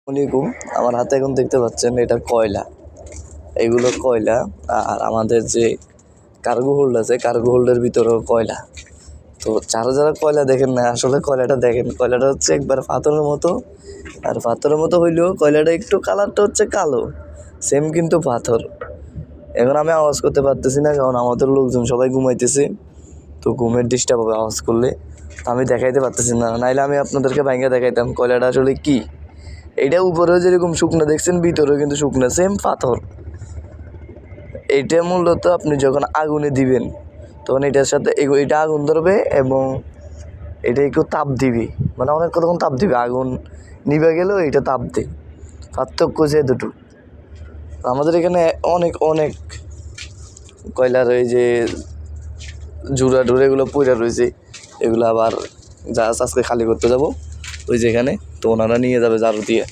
আসসালামাইকুম। আমার হাতে এখন দেখতে পাচ্ছেন এটা কয়লা, এগুলো কয়লা। আর আমাদের যে কার্গো হোল্ড আছে, কার্গো হোল্ডের ভিতরেও কয়লা। তো যারা যারা কয়লা দেখেন না, আসলে কয়লাটা দেখেন, কয়লাটা হচ্ছে একবার পাথরের মতো। আর পাথরের মতো হইলেও কয়লাটা একটু কালারটা হচ্ছে কালো, সেম কিন্তু পাথর। এখন আমি আওয়াজ করতে পারতেছি না, কারণ আমাদের লোকজন সবাই ঘুমাইতেছে, তো ঘুমের ডিস্টার্ব হবে আওয়াজ করলে। আমি দেখাইতে পারতেছি না, নাইলে আমি আপনাদেরকে ভাঙ্গা দেখাইতাম কয়লাটা আসলে কি। এটা উপরেও যেরকম শুকনো দেখছেন, ভিতরেও কিন্তু শুকনো, সেম পাথর। এটা মূলত আপনি যখন আগুনে দিবেন, তখন এটার সাথে এটা আগুন ধরবে এবং এটা একটু তাপ দিবে, মানে অনেক কতক্ষণ তাপ দিবে। আগুন নিভে গেলেও এটা তাপ দেয়, পার্থক্য যে দুটো। আমাদের এখানে অনেক অনেক কয়লার ওই যে জুড়া ডুরা এগুলো পইরা রয়েছে, এগুলো আবার জাহাজ আজকে খালি করতে যাব ওই যেখানে, তো ওনারা নিয়ে যাবে ঝাড়ু দিয়ে।